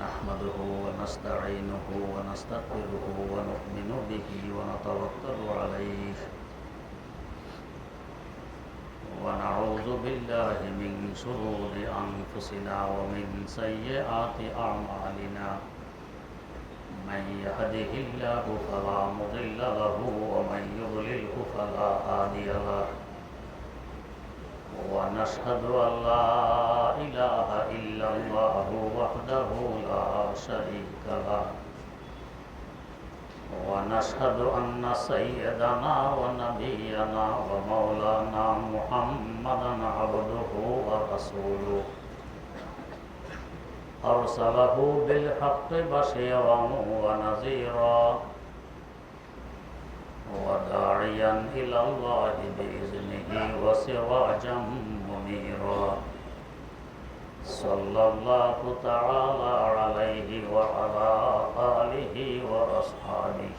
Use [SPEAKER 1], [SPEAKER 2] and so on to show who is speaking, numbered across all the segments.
[SPEAKER 1] نحمده ونستعينه ونستغفره ونؤمن به ونتوكل عليه ونعوذ بالله من شرور أنفسنا ومن سيئات أعمالنا من يهده الله فلا مضل له ومن يضلله فلا هادي له ونشهد أن لا إله إلا الله وحده لا شريك له ونشهد أن سيدنا ونبينا ومولانا محمدا عبده ورسوله أرسله بالحق بشيرا ونذيرا وداعيا إلى الله بإذنه وسراجا منيرا صلى الله تعالى عليه وعلى آله وأصحابه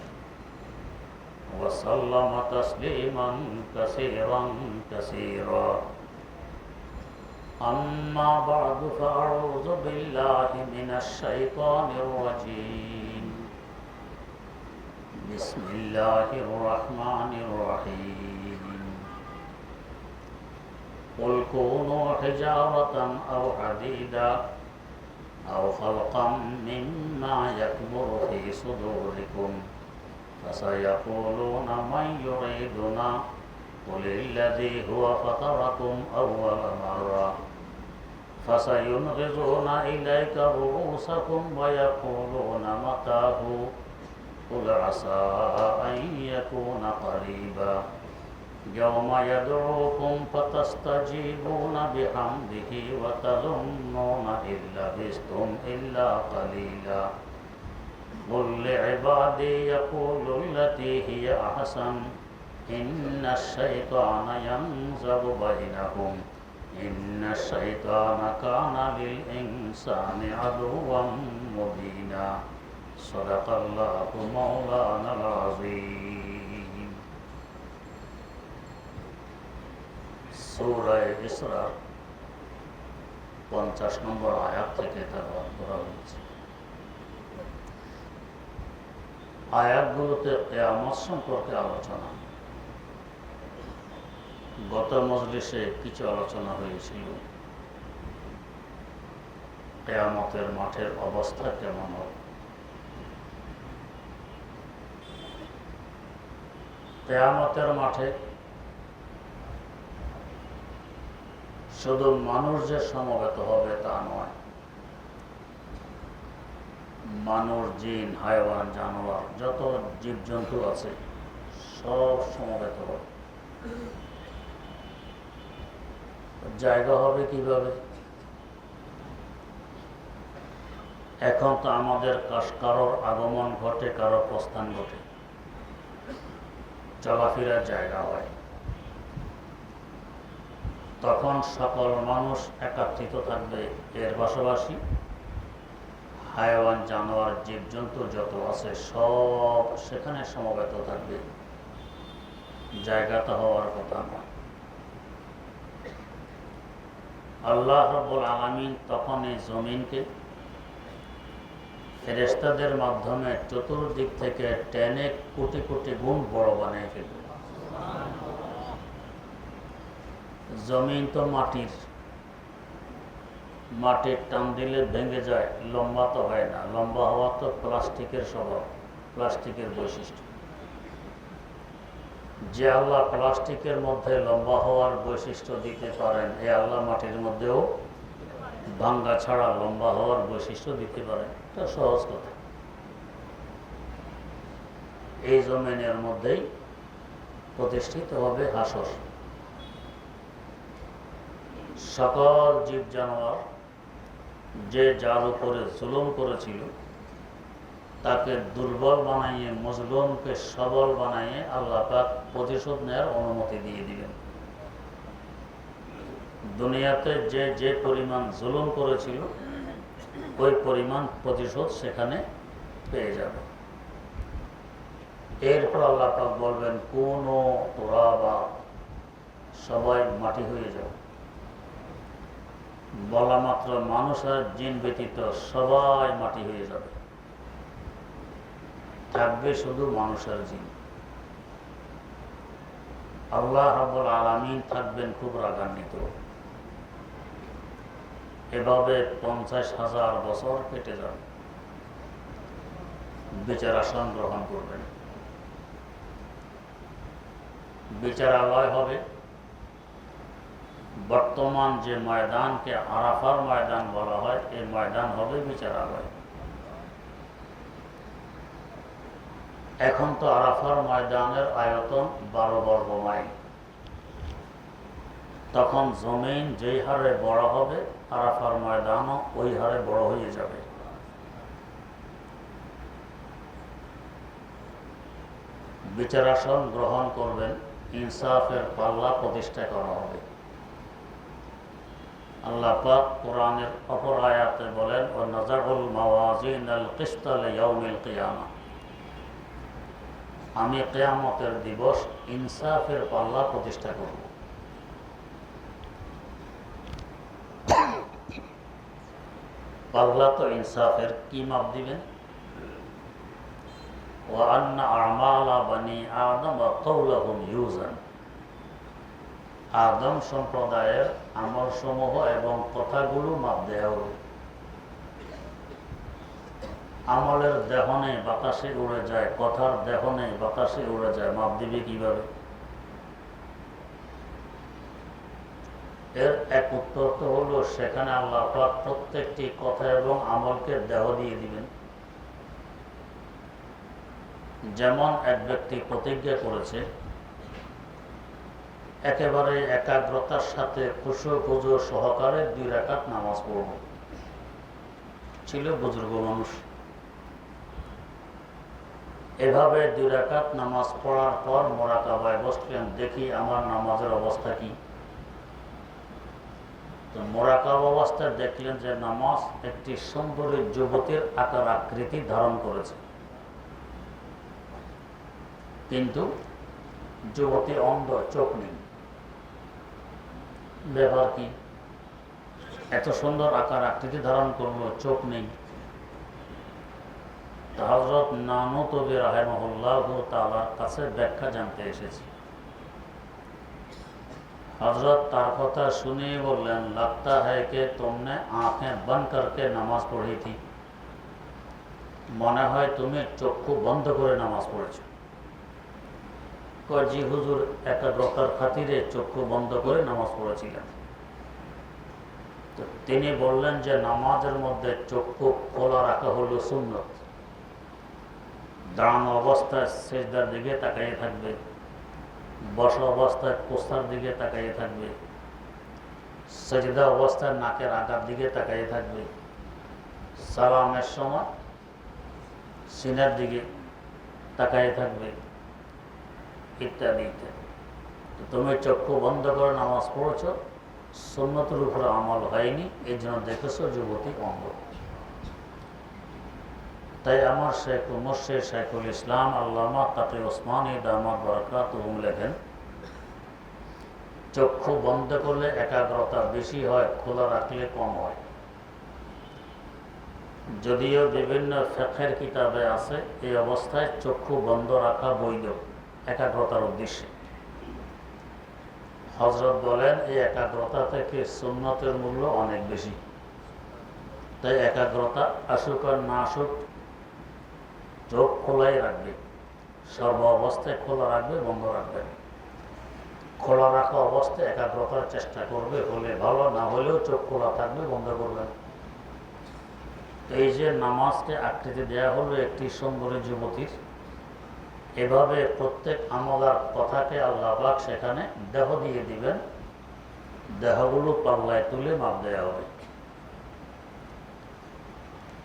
[SPEAKER 1] وسلم تسليما كثيرا كثيرا أما بعد فأعوذ بالله من الشيطان الرجيم بسم الله الرحمن الرحيم قل كونوا حجارة أو حديدا أو خلقا مما يكبر في صدوركم فسيقولون من يعيدنا قل الذي هو فطركم أول مرة فسينغضون إليك رؤوسكم ويقولون متى هو قل عسى أن يكون قريبا يوم يدعوكم فتستجيبون بحمده وتظنون إن لبثتم إلا قليلا قل لعبادي يقولوا التي هي أحسن إن الشيطان ينزغ بينهم إن الشيطان كان للإنسان عدوا مبينا صدق الله مولانا العظيم সূরা ইসরা 50 নম্বর আয়াত থেকে তেলাওয়াত করা হয়েছে। আয়াতগুলোতে কিয়ামত সম্পর্কে আলোচনা। গত মজলিসে কিছু আলোচনা হয়েছিল কিয়ামতের মাঠের অবস্থা কেমন হবে। কিয়ামতের মাঠে শুধু মানুষ যে সমবেত হবে তা নয়, মানুষ, জিন, হায়ওয়ান, জানোয়ার, যত জীবজন্তু আছে সব সমবেত হবে। জায়গা হবে কিভাবে? এখন তো আমাদের কারোর আগমন ঘটে, কারো প্রস্থান ঘটে, চলাফেরার জায়গা হয়। তখন সকল মানুষ একত্রিত থাকবে, এর পাশাপাশি হায়ওয়ান, জানোয়ার, জীবজন্তু যত আছে সব সেখানে সমবেত থাকবে। জায়গাটা হওয়ার কথা নয়। আল্লাহ রাব্বুল আলামিন তখন এই জমিনকে ফেরেশতাদের মাধ্যমে চতুর্দিক থেকে টেনে কোটি কোটি গুণ বড় বানিয়ে ফেলবে। জমিন তো মাটির টান দিলে ভেঙে যায়, লম্বা তো হয় না। লম্বা হওয়া তো প্লাস্টিকের স্বভাব, প্লাস্টিকের বৈশিষ্ট্য। যে আল্লাহ প্লাস্টিকের মধ্যে লম্বা হওয়ার বৈশিষ্ট্য দিতে পারেন, এ আল্লাহ মাটির মধ্যেও ভাঙ্গা ছাড়া লম্বা হওয়ার বৈশিষ্ট্য দিতে পারেন। এটা সহজ কথা। এই জমিনের মধ্যেই প্রতিষ্ঠিত হবে হাসর। সকল জীব জানোয়ার যে যার উপরে জুলুম করেছিল তাকে দুর্বল বানাইয়ে, মজলুমকে সবল বানাইয়ে আল্লাহ পাক প্রতিশোধ নেওয়ার অনুমতি দিয়ে দিবেন। দুনিয়াতে যে যে পরিমাণ জুলুম করেছিল ওই পরিমাণ প্রতিশোধ সেখানে পেয়ে যাবে। এরপর আল্লাহ পাক বলবেন কুনু তুরাবা, সবাই মাটি হয়ে যাবে। বলা মাত্র মানুষ আর জিন ব্যতীত সবাই মাটি হয়ে যাবে, থাকবে শুধু মানুষ আর জিন। আল্লাহ রাব্বুল আলামিন থাকবেন খুব রাগান্বিত। এভাবে 50,000 বছর কেটে যাবে, বিচার আসন গ্রহণ করবেন। বিচারালয় হবে বর্তমান যে ময়দানকে আরাফার ময়দান বলা হয়, এই ময়দান হবে বিচারালয়। এখন তো আরাফার ময়দানের আয়তন 12 বর্গ মাইল। তখন জমিন যেই হারে বড় হবে, আরাফার ময়দানও ওই হারে বড় হয়ে যাবে। বিচার আসন গ্রহণ করবেন, ইনসাফের পাল্লা প্রতিষ্ঠা করা হবে। আল্লাহ পাক কোরআনের অপর আয়াতে বলেন, ওয়া নাযাউল মাওয়াজিনাল কিসতা লিয়াউমিল কিয়ামা, আমি কিয়ামতের দিবস ইনসাফের পাল্লা প্রতিষ্ঠা করব। পাল্লা তো ইনসাফের, কি মাপ দিবেন? ওয়া আন্না আমালা বানি আদম ওয়া কওলাহুম ইউজান, আদম সম্প্রদায়ের আমল সমূহ এবং কথাগুলো মাপ দেওয়া হবে। আমলের দেহনে বাতাসে উড়ে যায়, কথার দেহনে বাতাসে উড়ে যায়, মাপ দিবে কিভাবে? এর এক উত্তর তো হলো, সেখানে আল্লাহ পাক প্রত্যেকটি কথা এবং আমলকে দেহ দিয়ে দিবেন। যেমন এক ব্যক্তি প্রতিজ্ঞা করেছে একেবারে একাগ্রতার সাথে খুশু খুজু সহকারে 2 রাকাত নামাজ পড়ব। ছিল বুজুর্গ মানুষ। এভাবে 2 রাকাত নামাজ পড়ার পর মোরাকাবায় বসলেন, দেখি আমার নামাজের অবস্থা কি। তো মোরাকাবা অবস্থায় দেখলেন যে নামাজ একটি সুন্দরী যুবতীর আকার আকৃতি ধারণ করেছে, কিন্তু যুবতী অন্ধ, চোখ নেই। ব্যাপার কি? এত সুন্দর আকার আকৃতি ধারণ করলো, চোখ নেই। হযরত নানুতুবী রাহিমাহুল্লাহু তাআলার কাছে ব্যাখ্যা জানতে এসেছি। हजरत तार कथा सुने बोलें, लगता है कि तुमने आंखें बंद करके नमाज पढ़ी थी, मने है तुम्हें चक्षु बंद करे नमाज पढ़ेছো। जी हुजूर एकाग्रतार खातिरे चक्षु बंद करे नमाज पढ़ेছিলাম। तो তিনি বললেন যে নামাজের মধ্যে চক্ষু খোলা রাখা হলো সুন্নত। দাঁড়ানো অবস্থায় সিজদার দিকে তাকিয়ে থাকবে, বসা অবস্থায় কোস্তার দিকে তাকিয়ে থাকবে, সিজদা অবস্থায় নাকের আগার দিকে তাকিয়ে থাকবে, সালামের সময় সিনার দিকে তাকিয়ে থাকবে, ইত্যাদি ইত্যাদি। তুমি চক্ষু বন্ধ করে নামাজ পড়েছো, সুন্নতের উপরে আমল হয়নি, এই জন্য দেখেছো যুবতী অন্ধ। তাই আমার শেখ মুর্শিদ শাইখুল ইসলাম আল্লামা তাকি ওসমানী দামাত বারাকাতুহুম লেখেন, চক্ষু বন্ধ করলে একাগ্রতা বেশি হয়, খোলা রাখলে কম হয়। যদিও বিভিন্ন ফিকহের কিতাবে আছে এই অবস্থায় চক্ষু বন্ধ রাখা বৈধ একাগ্রতার উদ্দেশ্যে। হযরত বলেন, এই একাগ্রতা থেকে সুন্নতের মূল্য অনেক বেশি। তাই একাগ্রতা আসুক আর না আসুক, চোখ খোলাই রাখবে, সর্ব অবস্থায় খোলা রাখবে, বন্ধ রাখবে। খোলা রাখা অবস্থায় একাগ্রতার চেষ্টা করবে, হলে ভালো, না হলেও চোখ খোলা থাকবে, বন্ধ করবেন। এই যে নামাজকে আকৃতি দেয়া হলো একটি সুন্দরী যুবতীর, এভাবে প্রত্যেক আমলার কথাকে আল্লাহ পাক সেখানে দেহ দিয়ে দিবেন, দেহগুলো পাল্লায় তুলে মাপ দেওয়া হবে।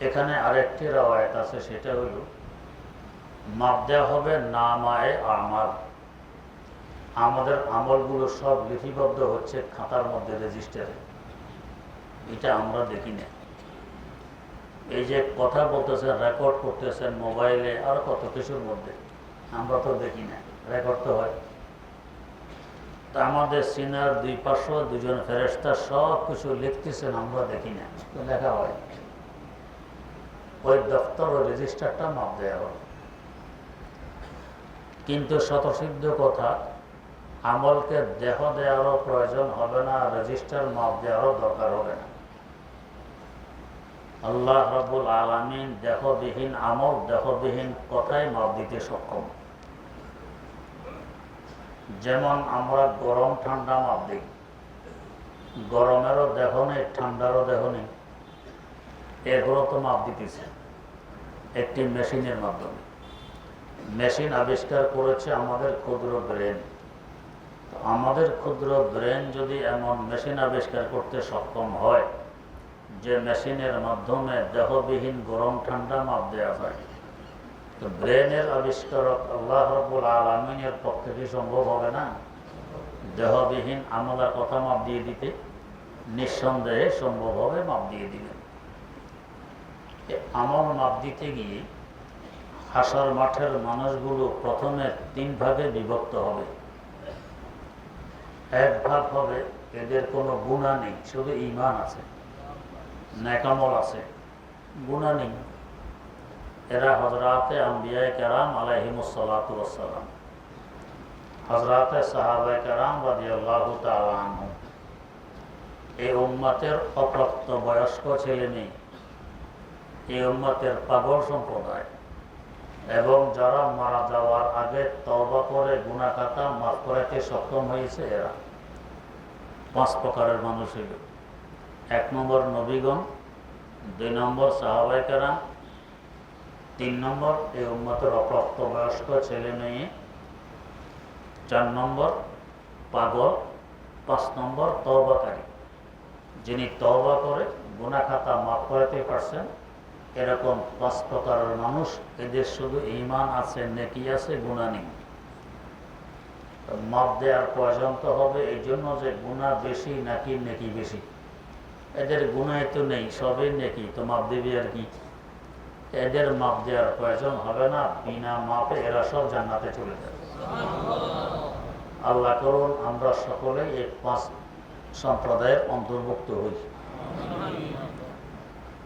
[SPEAKER 1] এখানে আরেকটি রওয়ায়াত আছে, সেটা হইল মাপ দেওয়া হবে নামায়ে আমাল। আমাদের আমলগুলো সব লিপিবদ্ধ হচ্ছে খাতার মধ্যে, রেজিস্টারে। এটা আমরা দেখি না। এই যে কথা বলতেছেন, রেকর্ড করতেছেন মোবাইলে, আর কত কিছুর মধ্যে, আমরা তো দেখি না, রেকর্ড তো হয়। তা আমাদের সিনার দুই পাশে দুজন ফেরেশতা সব কিছু লিখতেছেন, আমরা দেখি না, লেখা হয়। ওই দপ্তর ও রেজিস্টারটা মাপ দেওয়া হবে। কিন্তু স্বতঃসিদ্ধ কথা, আমলকে দেহ দেওয়ারও প্রয়োজন হবে না, রেজিস্টার মাপ দেওয়ারও দরকার হবে না। আল্লাহ রাব্বুল আলামিন দেহবিহীন আমল, দেহবিহীন কথাই মাপ দিতে সক্ষম। যেমন আমরা গরম ঠান্ডা মাপ দিই, গরমেরও দেহ নেই, ঠান্ডারও দেহ নেই, এগুলো তো মাপ দিতেছে একটি মেশিনের মাধ্যমে। মেশিন আবিষ্কার করেছে আমাদের ক্ষুদ্র ব্রেন। আমাদের ক্ষুদ্র ব্রেন যদি এমন মেশিন আবিষ্কার করতে সক্ষম হয় যে মেশিনের মাধ্যমে দেহবিহীন গরম ঠান্ডা মাপ দেওয়া যায়, তো ব্রেনের আবিষ্কারক আল্লাহ রাব্বুল আলামিনের পক্ষে কি সম্ভব হবে না দেহবিহীন আমলার কথা মাপ দিয়ে দিতে? নিঃসন্দেহে সম্ভব হবে, মাপ দিয়ে দিবেন। আমল মাপ দিতে গিয়ে হাসর মাঠের মানুষগুলো প্রথমে 3 ভাগে বিভক্ত হবে। এক ভাগ হবে এদের কোনো গুনাহ নেই, শুধু ঈমান আছে, নেকামল আছে, গুনাহ নেই। এরা হযরতে আম্বিয়ায়ে কেরাম আলাইহিমুস সালাতু ওয়াস সালাম, হযরতে সাহাবায়ে কেরাম রাদিয়াল্লাহু তাআলা আনহুম, এই উম্মতের অপ্রাপ্ত বয়স্ক ছেলে মেয়ে, এই উম্মতের পাগল সম্প্রদায়, এবং যারা মারা যাওয়ার আগে তওবা করে গুনাহ খাতা মাফ করাতে সক্ষম হয়েছে, এরা 5 প্রকারের মানুষ হইল। 1 নম্বর নবীগণ, 2 নম্বর সাহাবায়ে কেরাম, 3 নম্বর এই উম্মতের অপ্রাপ্ত বয়স্ক ছেলে মেয়ে, 4 নম্বর পাগল, 5 নম্বর তওবাকারী, যিনি তওবা করে গুনাহ খাতা মাফ করাতে পারছেন। এরকম 5 প্রকারের মানুষ, এদের শুধু ঈমান আছে, নেকি আছে, গুনাহ নেই। মাপ দেওয়ার প্রয়োজন তো হবে, এই জন্য যে গুনাহ বেশি নাকি নেকি বেশি। এদের গুনাহ তো নেই, সবই নেকি, তো মাপ দেবে আর কি? এদের মাপ দেওয়ার প্রয়োজন হবে না, বিনা মাপে এরা সব জান্নাতে চলে যাবে। আল্লাহ করুন আমরা সকলে এই 5 সম্প্রদায়ের অন্তর্ভুক্ত হই।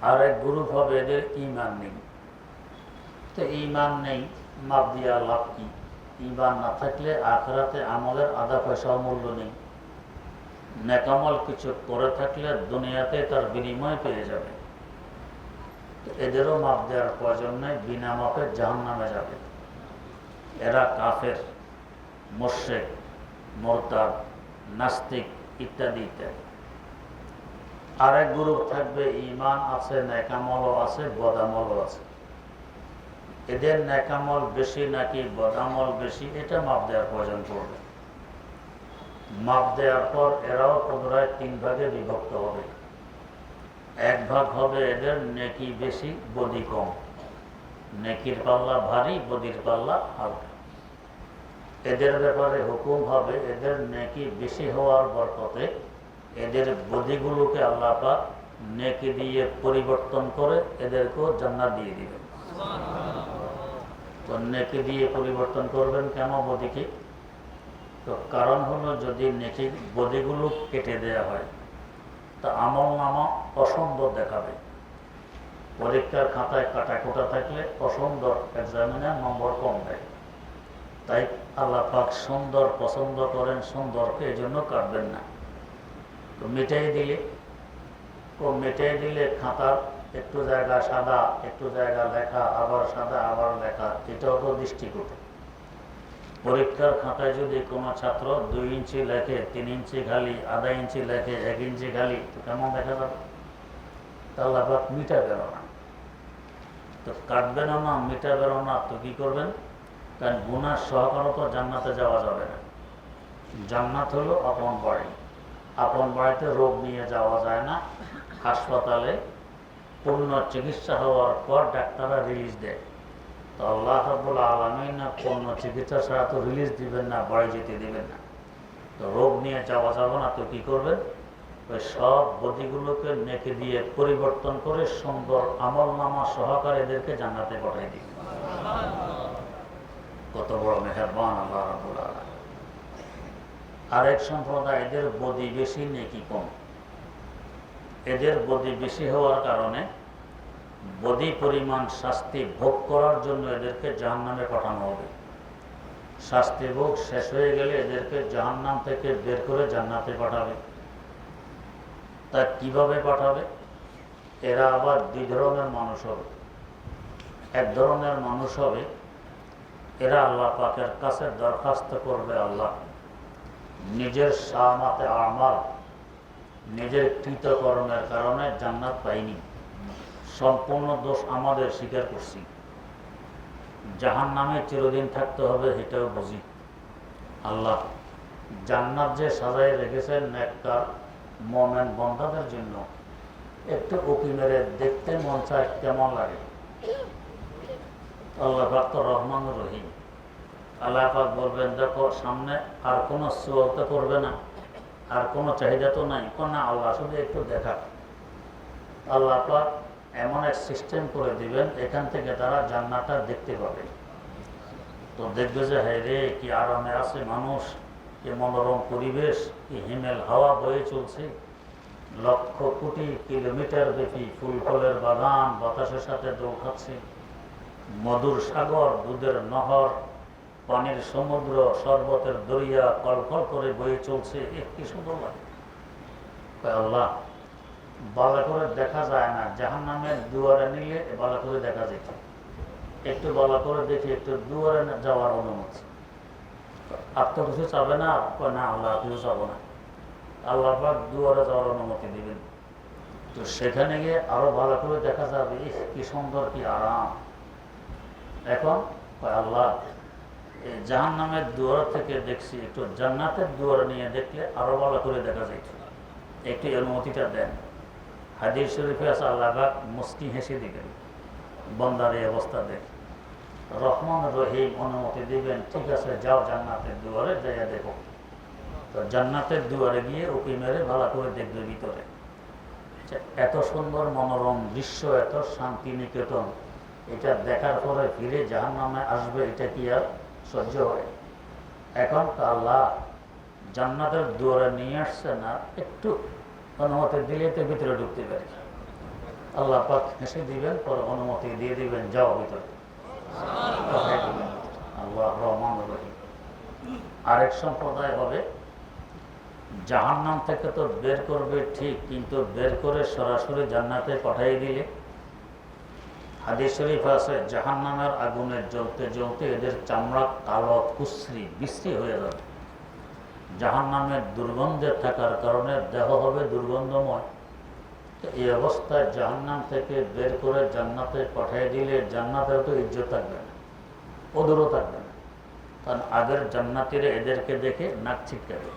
[SPEAKER 1] আর এক গ্রুপ হবে এদের ঈমান নেই। তো ঈমান নেই, মাপ দিয়া লাভ কি? ঈমান না থাকলে আখিরাতে আমলের আধা পয়সাও মূল্য নেই। নেকামল কিছু করে থাকলে দুনিয়াতে তার বিনিময় পেয়ে যাবে। এদেরও মাপ দেওয়ার প্রয়োজন নেই, বিনা মাপে জাহান্নামে যাবে। এরা কাফের, মুশরিক, মুরতাদ, নাস্তিক ইত্যাদি ইত্যাদি। আরেক গ্রুপ থাকবে ঈমান আছে, নেকামলও আছে, বদামলও আছে। এদের নেকামল বেশি নাকি বদামল বেশি, এটা মাপ দেওয়ার প্রয়োজন পড়বে। মাপ দেওয়ার পর এরাও পুনরায় 3 ভাগে বিভক্ত হবে। 1 ভাগ হবে এদের নেকি বেশি, বদি কম। নেকির পাল্লা ভারী, বদির পাল্লা হালকা। এদের ব্যাপারে হুকুম হবে এদের নেকি বেশি হওয়ার বরকতে এদের বদিগুলোকে আল্লাহ পাক নেকি দিয়ে পরিবর্তন করে এদেরকেও জান্নাত দিয়ে দিবেন। তো নেকি দিয়ে পরিবর্তন করবেন কেন বদিকে? তো কারণ হলো, যদি নেকি বদিগুলো কেটে দেওয়া হয় তা আমল নামা অসুন্দর দেখাবে। পরীক্ষার খাতায় কাটাকুটা থাকলে অসুন্দর, এক্সামিনার নম্বর কম দেয়। তাই আল্লাহ পাক সুন্দর পছন্দ করেন, সুন্দরকে এই জন্য কাটবেন না। তো মিটাই দিলে খাতার একটু জায়গা সাদা, একটু জায়গা লেখা, আবার সাদা আবার লেখা, এটাও তো দৃষ্টিকটু। পরীক্ষার খাতায় যদি কোনো ছাত্র 2 ইঞ্চি লেখে, 3 ইঞ্চি খালি, আধা ইঞ্চি লেখে, 1 ইঞ্চি খালি, তো কেমন দেখা যাবে? তা আল্লাহ পাক মিটাবেন না। তো কাটবেন না, মিটাবেন না, তো কি করবেন? কারণ গুনাহ সহকারে তো জান্নাতে যাওয়া যাবে না। জান্নাত হলো আপন বাড়ি। আপন বাড়িতে রোগ নিয়ে যাওয়া যায় না। হাসপাতালে পূর্ণ চিকিৎসা হওয়ার পর ডাক্তাররা রিলিজ দেয়। তো আল্লাহ রাব্বুল আলামিন পূর্ণ চিকিৎসা ছাড়া তো রিলিজ দিবেন না, বাড়ি যেতে দিবেন না। তো রোগ নিয়ে যাওয়া যাবে না, তো কি করবেন? ওই সব বদিগুলোকে নেকি দিয়ে পরিবর্তন করে সুন্দর আমল নামা সহকারে এদেরকে জান্নাতে পাঠিয়ে দিবেন। কত বড় মেহেরবান আল্লাহ রাব্বুল আলামিন। আরেক সম্প্রদায় এদের বদি বেশি নেকি কম। এদের বদি বেশি হওয়ার কারণে বদি পরিমাণ শাস্তি ভোগ করার জন্য এদেরকে জাহান্নামে পাঠানো হবে। শাস্তি ভোগ শেষ হয়ে গেলে এদেরকে জাহান্নাম থেকে বের করে জান্নাতে পাঠাবে। তা কিভাবে পাঠাবে? এরা আবার দুই ধরনের মানুষ হবে। এক ধরনের মানুষ হবে, এরা আল্লাহ পাকের কাছে দরখাস্ত করবে, আল্লাহ নিজের সামাতে আমাল, নিজের কৃতকর্মের কারণে জান্নাত পাইনি, সম্পূর্ণ দোষ আমাদের, স্বীকার করছি, জাহান্নামে চিরদিন থাকতে হবে এটাও বুঝি। আল্লাহ জান্নাত যে সাজায় রেখেছেন নেককার মুমিন বান্দাদের জন্য, একটু উকি মেরে দেখতে মন চায় কেমন লাগে। আল্লাহ পাক তো রহমানুর রহিম। আল্লাহ পাক বলবেন, দেখো সামনে আর কোনো সুয়ালতা করবে না, আর কোনো চাহিদা তো নাই, না আল্লাহ শুধু একটু দেখা। আল্লাহ পাক এমন এক সিস্টেম করে দিবেন, এখান থেকে তারা জান্নাতটা দেখতে পাবে। তো দেখবে যে হ্যাঁ রে, কি আরামে আছে মানুষ, কি মনোরম পরিবেশ, কি হিমেল হাওয়া বয়ে চলছে, লক্ষ কোটি কিলোমিটার ব্যাপী ফুল ফলের বাগান বাতাসের সাথে দোল খাচ্ছে, মধুর সাগর, দুধের নহর, পানির সমুদ্র, শরবতের দরিয়া কলকল করে বয়ে চলছে, কি সুন্দর লাগে। আল্লাহ ভালো করে দেখা যায় না, জাহান্নামের দুয়ারে নিলে ভালো করে দেখা যেত, একটু ভালো করে দেখি, একটু দুয়ারে যাওয়ার অনুমতি। আর তো কিছু চাবে না, না আল্লাহ কিছু চাবো না, আল্লাহ পাক দুয়ারে যাওয়ার অনুমতি দিবেন। তো সেখানে গিয়ে আরো ভালো করে দেখা যাবে, কি সুন্দর, কি আরাম। এখন আল্লাহ এই জাহান্নামের দুয়ার থেকে দেখছি, একটু জান্নাতের দুয়ার নিয়ে দেখলে আরো ভালো করে দেখা যেত, একটু অনুমতিটা দেন। হাদিস শরীফে আছে, আল্লাহ পাক মুস্কি হেসে দিবেন বান্দার এই অবস্থা দেখে, রহমান রহিম অনুমতি দিবেন, ঠিক আছে যাও জান্নাতের দুয়ারে যাইয়া দেখো। তো জান্নাতের দুয়ারে গিয়ে উকি মেরে ভালো করে দেখবে ভিতরে, এত সুন্দর মনোরম দৃশ্য, এত শান্তি নিকেতন, এটা দেখার পরে ফিরে জাহান্নামে আসবে, এটা কি আর সহ্য হয়? এখন তো আল্লাহ জান্নাতের দুয়ারে নিয়ে আসছে না, একটু অনুমতি দিলে তো ভিতরে ঢুকতে পারে। আল্লাহ পাক হেসে দিবেন, পরে অনুমতি দিয়ে দিবেন, যাও ভিতরে। আল্লাহ রহমান রহিম। আরেক সম্প্রদায় হবে, জাহান্নাম থেকে তো বের করবে ঠিক, কিন্তু বের করে সরাসরি জান্নাতে পাঠিয়ে দিলে, হাদিস শরীফ আছে, জাহান্নামের আগুনে জ্বলতে জ্বলতে এদের চামড়া কালো কুশ্রী বিশ্রী হয়ে যাবে। জাহান্নামের দুর্গন্ধে থাকার কারণে দেহ হবে দুর্গন্ধময়। এই অবস্থায় জাহান্নাম থেকে বের করে জান্নাতে পাঠিয়ে দিলে জান্নাতের তো ইজ্জত থাকবে না, ওদেরও থাকবে না। কারণ আগের জান্নাতিরা এদেরকে দেখে নাক ছিটকাবে,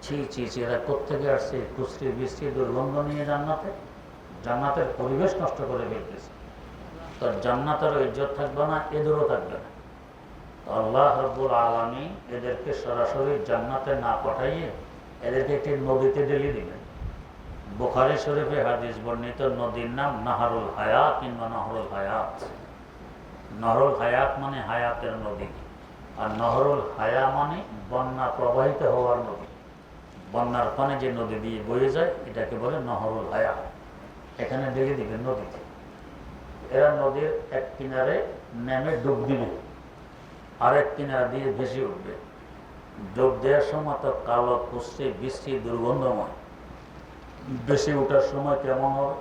[SPEAKER 1] ছি ছি ছি, এরা কোত্থেকে আসছে, কুশ্রী বিশ্রী দুর্গন্ধ নিয়ে জান্নাতে, জান্নাতের পরিবেশ নষ্ট করে ফেলতেছে। তো জান্নাতেরও ইজ্জত থাকবে না, এদেরও থাকবে না। আল্লাহ রাব্বুল আলামিন এদেরকে সরাসরি জান্নাতে না পাঠাইয়ে এদেরকে একটি নদীতে ঢেলে দিবেন। বুখারী শরীফে হাদিস বর্ণিত, নদীর নাম নাহরুল হায়াত কিংবা নহরুল হায়াত। নহরুল হায়াত মানে হায়াতের নদী, আর নহরুল হায়া মানে বন্যা প্রবাহিত হওয়ার নদী। বন্যার পানি যে নদী দিয়ে বয়ে যায় এটাকে বলে নহরুল হায়া। এখানে ঢেলে দিবেন নদীতে। এরা নদীর এক কিনারে নেমে ডুব দিবে, আরেক কিনারা দিয়ে ভেসে উঠবে। ডুব দেওয়ার সময় তো কালো কুশ্রী বিশ্রী দুর্গন্ধময়, ভেসে ওঠার সময় কেমন হবে?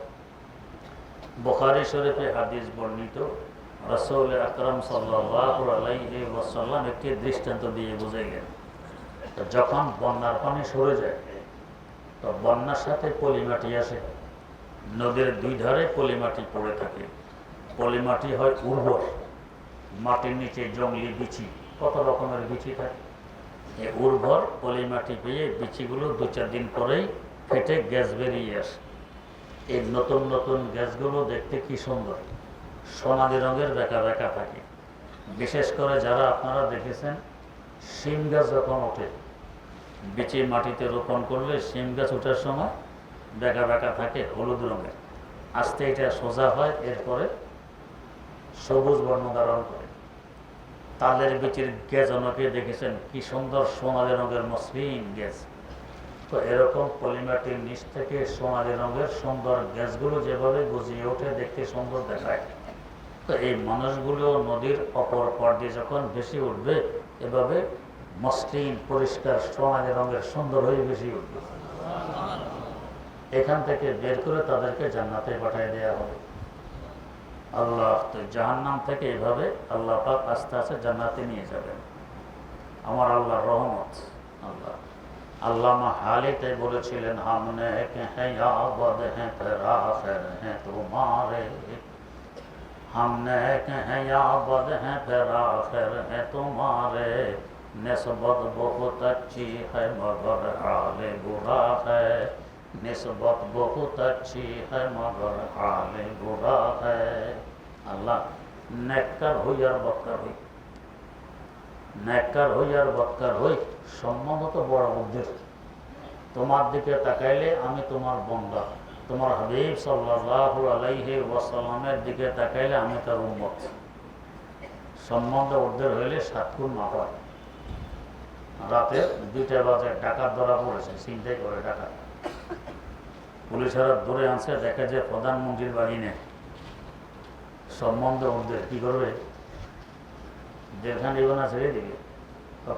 [SPEAKER 1] বুখারী শরীফে হাদিস বর্ণিত, রাসূল আকরাম সাল্লাল্লাহু আলাইহি ওয়াসাল্লাম একটি দৃষ্টান্ত দিয়ে বুঝাইলেন। তো যখন বন্যার পানি সরে যায়, তো বন্যার সাথে পলিমাটি আসে, নদীর দুই ধারে পলিমাটি পড়ে থাকে। পলিমাটি হয় উর্বর, মাটির নিচে জঙ্গলি বিচি, কত রকমের বিচি থাকে। এই উর্বর পলিমাটি পেয়ে বিচিগুলো 2-4 দিন পরেই ফেটে গ্যাস বেরিয়ে আসে। এই নতুন নতুন গ্যাসগুলো দেখতে কি সুন্দর, সোনালি রঙের বেঁকা বেঁকা থাকে। বিশেষ করে যারা আপনারা দেখেছেন শিম গাছ যখন ওঠে, বিচি মাটিতে রোপণ করলে শিম গাছ ওঠার সময় বেঁকা বেঁকা থাকে হলুদ রঙের, আস্তে এটা সোজা হয়, এরপরে সবুজ বর্ণ ধারণ করে। তালের বিচির গ্যাস অনেকে দেখেছেন, কি সুন্দর সোনালি রঙের মসৃণ গ্যাস। তো এরকম পলিমাটির নিচ থেকে সোনালি রঙের সুন্দর গ্যাসগুলো যেভাবে গজিয়ে ওঠে, দেখতে সুন্দর দেখায়। তো এই মানুষগুলো নদীর অপর পার দিয়ে যখন ভেসে উঠবে, এভাবে মসৃণ পরিষ্কার সোনালি রঙের সুন্দর হয়ে ভেসে উঠবে। এখান থেকে বের করে তাদেরকে জান্নাতে পাঠিয়ে দেওয়া হবে। আল্লাহ তো জাহান্নাম থেকে এভাবে আল্লাহ পাক আস্তে আস্তে জান্নাতে নিয়ে যাবেন। আমার আল্লাহর রহমত। আল্লাহ আল্লামা হালিতে বলেছিলেন, হামনে কে হ্যাঁ আবাদ হ্যাঁ ফির আখির হ্যাঁ তোমারে, हमने कहे आबाद हैं फिर आखिर है तुम्हारे, निस्बत बहुत अच्छी है मगर हाल बुरा है, निस्बत बहुत अच्छी है मगर हाल बुरा है। अल्लाह नेककर हुई और बदकर हुई, नेककर हुई और बदकर हुई, সম্ভবত বড় বুদ্ধির। তোমার দিকে তাকাইলে আমি তোমার বান্দা, তোমার হাবিব সাল্লাল্লাহু আলাইহি ওয়াসাল্লামের দিকে তাকাইলে আমি তার উম্মত। সম্বন্ধ উর্ধের হইলে 7 গুণ মাপ হয়। রাতে 2টা বাজে ডাকাত ধরা পড়েছে, চিন্তাই করে ডাকাত। পুলিশেরা ধরে আনছে, দেখে যে প্রধানমন্ত্রীর বাড়ি নেই। সম্বন্ধ উর্ধের কি করবে? যেখানে না ছেড়ে দিবে।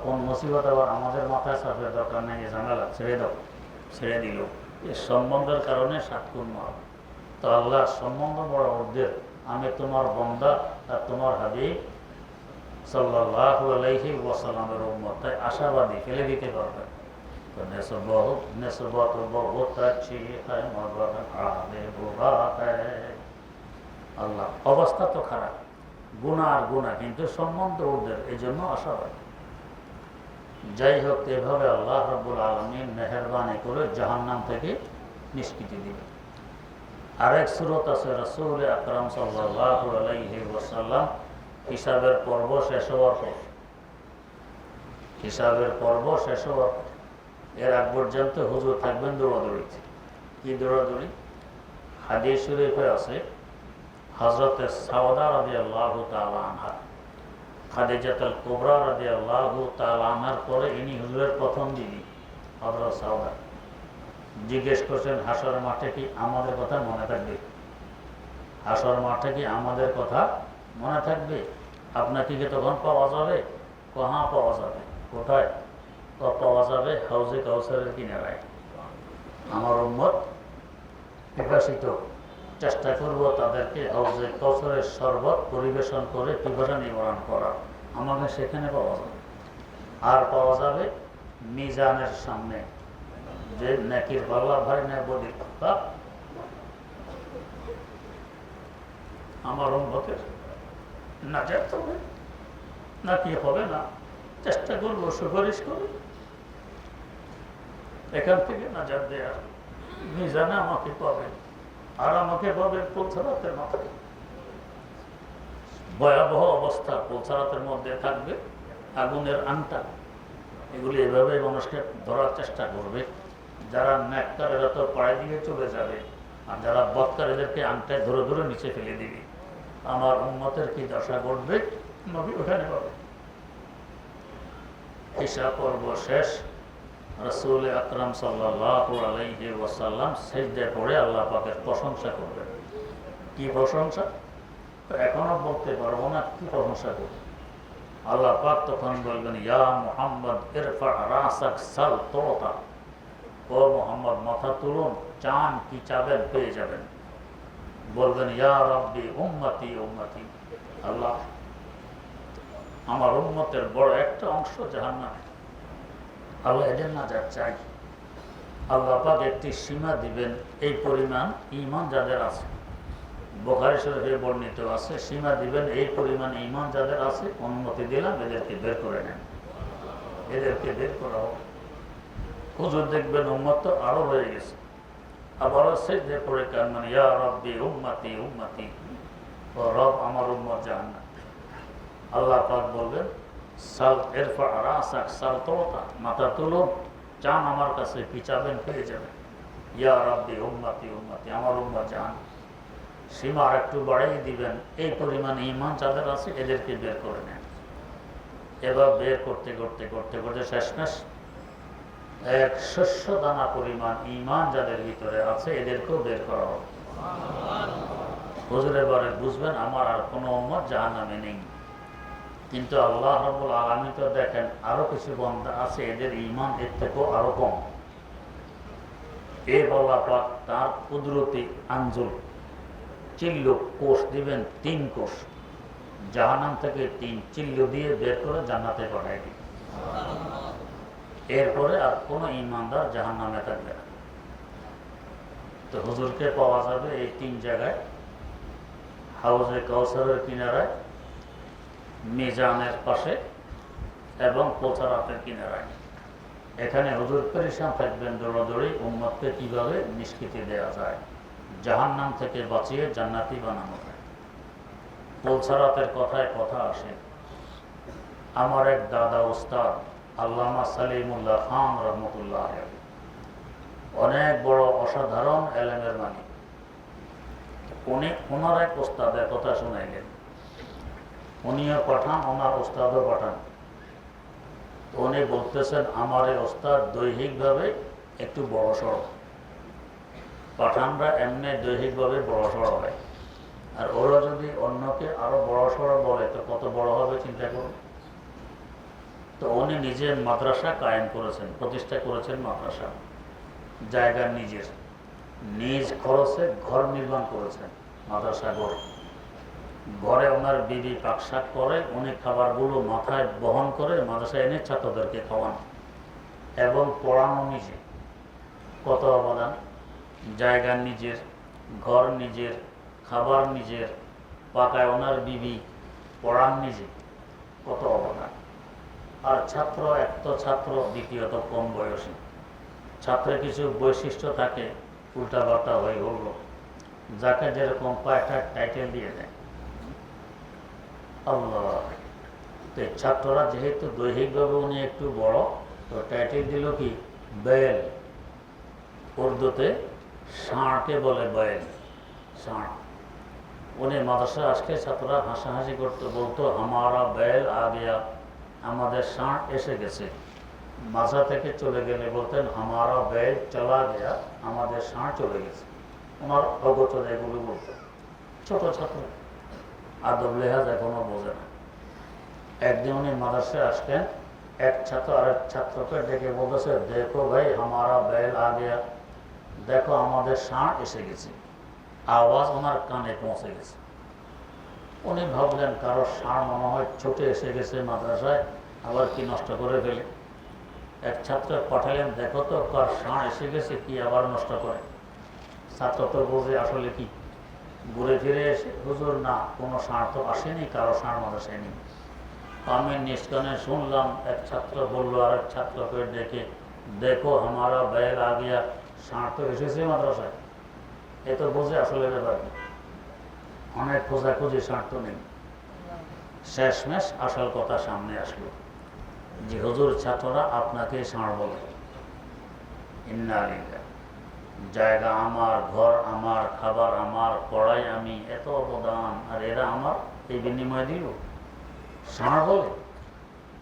[SPEAKER 1] কোন মুসিবত আবার আমাদের মাথায় চাপে, দরকার নেই, ঝামেলা ছেড়ে দাও, ছেড়ে দিল। এই সম্বন্ধের কারণে 7 গুণ মাপ। তো আল্লাহ সম্বন্ধ বড় উর্ধের, আমি তোমার বান্দা আর তোমার হাবিব সাল্লাল্লাহু আলাইহি ওয়াসাল্লামের উম্মত, তাই আশাবাদী, ফেলে দিতে পারবে। তো নিসবত বহুত अच्छी है मगर हाल बुरा है। আল্লাহ অবস্থা তো খারাপ, গুনাহ আর গুনাহ, কিন্তু সম্বন্ধ উর্ধের, এই জন্য আশাবাদী। যাই হোক, এভাবে আল্লাহ রাব্বুল আলামিন মেহেরবানি করে জাহান্নাম থেকে নিষ্কৃতি দিবেন। আরেক সূরত আছে, রাসূল আকরাম সাল্লাল্লাহু আলাইহি ওয়াসাল্লাম হিসাবের পর্ব শেষ হওয়ার পর, হিসাবের পর্ব শেষ হওয়ার পর এর আগ পর্যন্ত হুজুর থাকবেন দৌড়াদৌড়িতে। কি দৌড়াদৌড়ি? হাদিস শরীফে আছে, হযরতে সাওদা রাদিয়াল্লাহু তাআলা আনহা, খাদিজাতুল কুবরা রাদিয়াল্লাহু তাআলা আনহার পরে ইনি হুজুরের প্রথম বিবি হযরত সাওদা। জিজ্ঞেস করছেন, হাসর মাঠে কি আমাদের কথা মনে থাকবে? হাসর মাঠে কি আমাদের কথা মনে থাকবে? আপনাকে কি তখন পাওয়া যাবে? কहाँ পাওয়া যাবে? কোথায় পাওয়া যাবে? হাউজে কাউসারের কিনারায়। আমার উম্মত পিপাসিত, চেষ্টা করব তাদেরকে হাউজে কাউসারের শরবত পরিবেশন করে পিপাসা নিবারণ করা। আমাকে সেখানে পাওয়া যাবে। আর পাওয়া যাবে মিজানের সামনে, যে নেকির পাল্লা ভারী না বলি, আমার উম্মতের নাজাত হবে নাকি হবে না, চেষ্টা করবো, সুপারিশ করবো এখান থেকে নাজাত দেওয়ার। মিজানে আমাকে পাবে, আর আমাকে পাবে পুলসারাতের মাথায়। ভয়াবহ অবস্থা, পুলসারাতের মধ্যে থাকবে আগুনের আংটা। এগুলি এভাবে মানুষকে ধরার চেষ্টা করবে। যারা নেককার এরা তো পায়ে দিয়ে চলে যাবে, আর যারা বদকার এদেরকে আংটায় ধরে ধরে নিচে ফেলে দিবে। আমার উম্মতের কি দশা ঘটবে? নবী ওখানে পাবে। হিসাব পর্ব শেষ, রাসূল আকরাম সাল্লাল্লাহু আলাইহি ওয়াসাল্লাম সিজদায় পড়ে আল্লাহ পাকের প্রশংসা করবেন। কি প্রশংসা? এখনো বলতে পারবো না কি প্রশংসা করবে। আল্লাহ পাক তখন বলবেন, ইয়া মুহাম্মদ ইরফা রাসাক সাল তোতা, ও মুহাম্মদ মাথা তুলুন, চান কি চাবেন পেয়ে যাবেন। বলবেন, ইয়া রাব্বি উম্মতি উম্মতি, আল্লাহ আমার উম্মতের বড় একটা অংশ জাহান্নামে, আল্লাহ এদের নাজাত চাই। আল্লাহ পাক একটি সীমা দিবেন, এই পরিমাণ ঈমান যাদের আছে, বুখারী শরীফে বর্ণিত আছে, সীমা দিবেন এই পরিমাণ ঈমান যাদের আছে, অনুমতি দিলাম, এদেরকে বের করে নেন, এদেরকে বের করা হোক। হুজুর দেখবেন উম্মত তো আরো রয়ে গেছে, আবারও সিজদায় পড়ে কান্নান, ইয়া রাব্বি উম্মতি উম্মতি, ও রব আমার উম্মত জাহান্নাম। আল্লাহ পাক বলবেন, সাল ইরফা রাসাক সাল তোতা, মাথা তুলুন, চান আমার কাছে, কি চাবেন পেয়ে যাবেন। ইয়া রাব্বি উম্মতি উম্মতি, আমার উম্মত জাহান্নাম। সীমা আর একটু বাড়িয়ে দিবেন, এই পরিমাণ ঈমান যাদের আছে এদেরকে বের করে নেন। এবার বের করতে করতে করতে করতে শেষমেশ এক শস্য দানা পরিমাণ ঈমান যাদের ভিতরে আছে এদেরকেও বের করা হবে। হুজুর এবারে বুঝবেন আমার আর কোনো উম্মত জাহান্নামে নেই। কিন্তু আল্লাহ রাব্বুল আলামিন তো দেখেন আরো কিছু বান্দা আছে এদের ঈমান এর থেকেও আরো কম। এর আল্লাহ পাক তার কুদরতি আঞ্জুল চিল্লু কোষ দিবেন 3 কোষ, জাহান্নাম থেকে 3 চিল্লু দিয়ে বের করে জান্নাতে পাঠায় দিবেন। এরপরে আর কোনো ঈমানদার জাহান্নামে থাকবে না। তো হুজুরকে পাওয়া যাবে এই 3 জায়গায়, হাউজে কাউসারের কিনারায়, মিজানের পাশে এবং পোচারাতের কিনারায়। এখানে হুজুর পরিশ্রম থাকবেন দৌড়াদৌড়ি উম্মতকে কিভাবে নিষ্কৃতি দেওয়া যায়, জাহান্নাম থেকে বাঁচিয়ে জান্নাতি বানানো যায়। পোচারাতের কথায় কথা আসে, আমার এক দাদা ওস্তাদ আল্লামা সালিমুল্লাহ খান রহমতুল্লাহ অনেক বড় অসাধারণ এলেমের মালিক। উনি ওনার এক ওস্তাদের কথা শুনাইলেন, উনিও পাঠান, ওনার ওস্তাদও পাঠান। উনি বলতেছেন আমার এই ওস্তাদ দৈহিকভাবে একটু বড় সড়, পাঠানরা এমনি দৈহিকভাবে বড় সড় হয়, আর ওরা যদি অন্যকে আরো বড় সড় বলে তো কত বড় হবে চিন্তা করুন। তো উনি নিজে মাদ্রাসা কায়েম করেছেন, প্রতিষ্ঠা করেছেন মাদ্রাসা, জায়গা নিজের, নিজ খরচে ঘর নির্মাণ করেছেন, মাদ্রাসা ঘর। ঘরে ওনার বিবি পাকশাক করে, উনি খাবারগুলো মাথায় বহন করে মাদ্রাসায় এনে ছাত্রদেরকে খাওয়ান এবং পড়ানো নিজে। কত অবদান! জায়গা নিজের, ঘর নিজের, খাবার নিজের, পাকায় ওনার বিবি, পড়ান নিজে, কত অবদান। আর ছাত্র এক তো ছাত্র, দ্বিতীয়ত কম বয়সী ছাত্রের কিছু বৈশিষ্ট্য থাকে উল্টাপাল্টা হয়ে হলো, যাকে যেরকম পায় একটা টাইটেল দিয়ে দেয়। আল্লাহ, তো ছাত্ররা যেহেতু দৈহিকভাবে উনি একটু বড়, তো টাইটেল দিল কি বেল, উর্দুতে ষাঁড়কে বলে বেল, ষাঁড়। উনি মাদ্রাসা আজকে ছাত্ররা হাসাহাসি করতে বলতো হামারা বেল আ গয়া, আমাদের ষাঁড় এসে গেছে। মাঝা থেকে চলে গেলে বলতেন হামারা বেল চলা গয়া, আমাদের ষাঁড় চলে গেছে। ওনার অগোচর এগুলো বলতেন। ছোট ছাত্র, আদব লেহাজ এখনো বোঝে না। একদিন উনি মাদ্রাসায় আসলেন, এক ছাত্র আরেক ছাত্রকে ডেকে বলতেছে দেখো ভাই হামারা বেল আ গয়া, দেখো আমাদের ষাঁড় এসে গেছে। আওয়াজ ওনার কানে পৌঁছে গেছে। উনি ভাবলেন কারো ষাঁড় মনে হয় ছুটে এসে গেছে মাদ্রাসায়, আবার কি নষ্ট করে ফেলে। এক ছাত্র পাঠালেন, দেখো তো কার ষাঁড় এসে গেছে, কি আবার নষ্ট করে। ছাত্র তো বোঝে আসলে কি, ঘুরে ফিরে এসে হুজুর না, কোনো ষাঁড় তো আসেনি, কারো ষাঁড় মাদ্রাসায় নেই। আমি নিষ্কানে শুনলাম এক ছাত্র বললো আরেক ছাত্রকে ডেকে, দেখো হামারা বেল আ গিয়া, ষাঁড় তো এসেছে মাদ্রাসায়। এ তো বোঝে আসলে ব্যাপার কি। অনেক খোঁজাখুঁজি, ষাঁড় তো নেই। শেষমেশ আসল কথা সামনে আসলো যে হুজুর ছাত্ররা আপনাকে ষাঁড় বলে। ইন্না লিল্লাহ, জায়গা আমার, ঘর আমার, খাবার আমার, পড়াই আমি, এত অবদান, আর এরা আমার এই বিনিময় দিল, ষাঁড় বলে।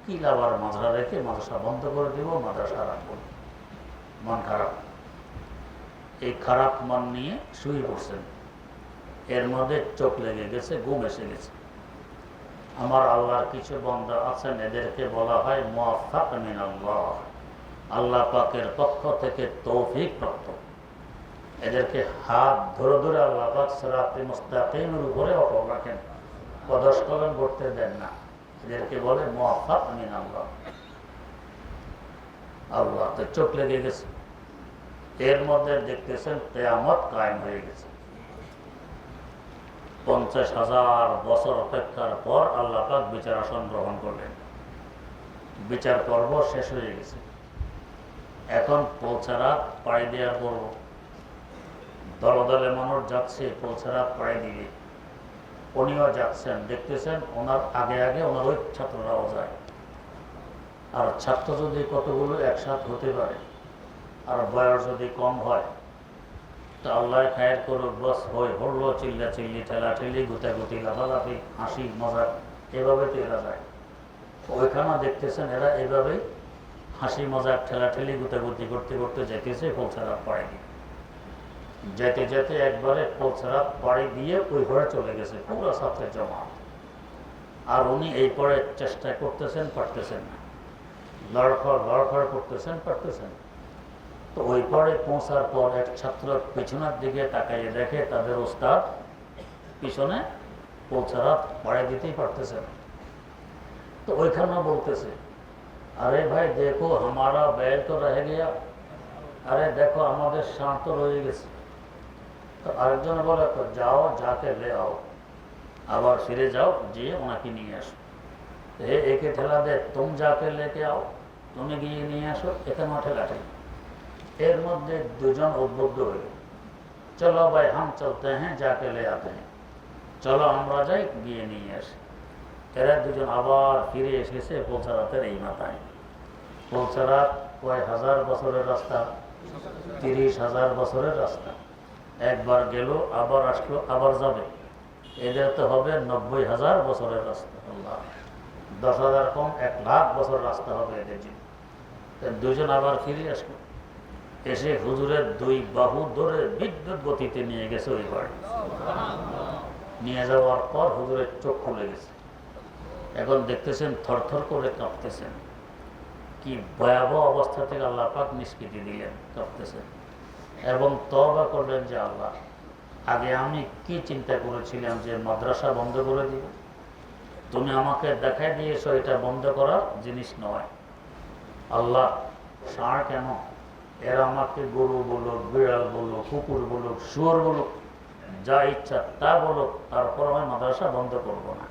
[SPEAKER 1] কি লাভ আর মাদ্রাসা রেখে, মাদ্রাসা বন্ধ করে দিব, মাদ্রাসা রাখবো। মন খারাপ। এই খারাপ মন নিয়ে শুয়ে পড়ছেন, এর মধ্যে চোখ লেগে গেছে, ঘুম এসে গেছে। আমার আল্লাহর কিছু বান্দা আছেন, এদেরকে বলা হয় মুআফফাক মিনাল্লাহ, আল্লাহ পাকের পক্ষ থেকে তৌফিক প্রাপ্ত। এদেরকে হাত ধরে ধরে আল্লাহ পাক সিরাতে মুস্তাকিমের উপরে অটল রাখেন, পদস্খলন করতে দেন না। এদেরকে বলে মুআফফাক মিনাল্লাহ। আল্লাহ তো চোখ লেগে গেছে, এর মধ্যে দেখতেছেন কিয়ামত কায়েম হয়ে গেছে। 50,000 বছর অপেক্ষার পর আল্লাহ পাক বিচার আসন গ্রহণ করলেন। বিচার পর্ব শেষ হয়ে গেছে। এখন পৌঁছারাত পাড়ি দেওয়ার পর্ব। দলে দলে মানুষ যাচ্ছে, পৌঁছারাত পাড়ি দিবে। উনিও যাচ্ছেন, দেখতেছেন ওনার আগে আগে ওনার ওই ছাত্ররাও যায়। আর ছাত্র যদি কতগুলো একসাথ হতে পারে, আর বয়স যদি কম হয়, তো আল্লাহ খায়ের করুক, বস হই হড়লো, চিল্লা চিল্লি, ঠেলা ঠেলি, গুতাগুতি, লাফালাফি, হাসি মজা, এভাবে তো এরা যায়। ওইখানে দেখতেছেন এরা এইভাবেই হাসি মজাক ঠেলাঠেলি গুতাগুতি করতে করতে যেতেছে পৌঁছারাত পাড়ি দিয়ে। যেতে যেতে একবারে পৌঁছারাত পাড়ি দিয়ে ওই ঘরে চলে গেছে পুরো ছাত্রের জমা। আর উনি এই পরে চেষ্টা করতেছেন, পারতেছেন না, লড়ফড় করতেছেন, পারতেছেন। তো ওই পরে পৌঁছার পর এক ছাত্র পিছনের দিকে তাকাইয়ে দেখে তাদের ওস্তাদ পিছনে পৌঁছারাত পাড়ি দিতেই পারতেছে না। তো ওইখানে বলতেছে, अरे भाई देखो हमारा बैल तो रह गया, अरे देखो हमारे शांत तो रह गए। तो আরেকজন বলে, তো যাও যাকে ले आओ, আবার ফিরে যাও, গিয়ে ওনাকে নিয়ে আসো। একে ঠেলা দে, तुम जाके लेके आओ, তুমি গিয়ে নিয়ে আসো, এখানে ঠেলাঠেলি। এর মধ্যে দুজন উদ্বুদ্ধ হইল, চলো ভাই हम चलते हैं जाके ले आते हैं, চলো আমরা যাই গিয়ে নিয়ে আসি। এরা দুজন আবার ফিরে এসেছে পৌঁছারাতের এই মাথায়। পৌঁছারাত কয় হাজার বছরের রাস্তা, 30,000 বছরের রাস্তা। একবার গেল, আবার আসলো, আবার যাবে। এদের তো হবে 90,000 বছরের রাস্তা। আল্লাহ, 10,000 কম 1,00,000 বছর রাস্তা হবে এদের জন্য। দুজন আবার ফিরে আসলো, এসে হুজুরের 2 বাহু ধরে বিদ্যুৎ গতিতে নিয়ে গেছে ওই বাড়ি। নিয়ে যাওয়ার পর হুজুরের চোখ খুলে গেছে। এখন দেখতেছেন থরথর করে কাঁপতেছেন। কি ভয়াবহ অবস্থা থেকে আল্লাহ পাক নিষ্কৃতি দিলেন, কাঁপতেছেন। এবং তওবা করলেন যে আল্লাহ, আগে আমি কি চিন্তা করেছিলাম যে মাদ্রাসা বন্ধ করে দিব, তুমি আমাকে দেখাই দিয়েছো এটা বন্ধ করার জিনিস নয়। আল্লাহ, ষাঁড় কেন, এরা আমাকে গরু বলুক, বিড়াল বলুক, কুকুর বলুক, শুয়োর বলুক, যা ইচ্ছা তা বলুক, তারপর আমি মাদ্রাসা বন্ধ করবো না।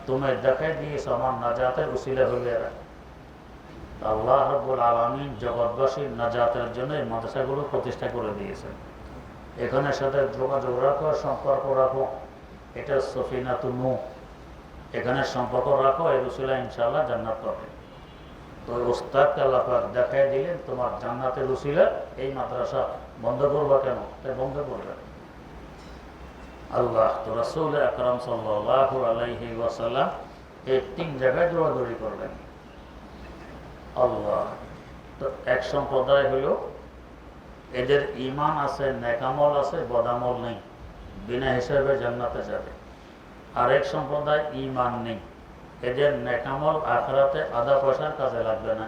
[SPEAKER 1] তুমি দেখাই দিয়েছো আমার নাজাতের উসিলা হইলে এরা। আল্লাহ রাব্বুল আলামিন জগৎবাসীর নাজাতের জন্য এই মাদ্রাসাগুলো প্রতিষ্ঠা করে দিয়েছেন। এখানে সাথে যোগাযোগ রাখো, সম্পর্ক রাখো, এটা সফিনাতুন নূহ, এখানে সম্পর্ক রাখো, এই উসিলা ইনশাআল্লাহ জান্নাত পাবে। তো ওস্তাদকে আল্লাহ পাক দেখাই দিলেন, তোমার জান্নাতের উসিলা এই মাদ্রাসা বন্ধ করবা কেন, তাই বন্ধ করবে। আল্লাহ তো রাসূল আকরাম সাল্লাল্লাহু আলাইহি ওয়াসাল্লাম এই 3 জায়গায় দৌড়াদৌড়ি করলেন। আল্লাহ, তো এক সম্প্রদায় হলো এদের ঈমান আছে, নেকামল আছে, বদামল নেই, বিনা হিসাবে জান্নাতে যাবে। আরেক সম্প্রদায় ঈমান নেই, এদের নেকামল আখিরাতে আধা পয়সার কাজে লাগবে না,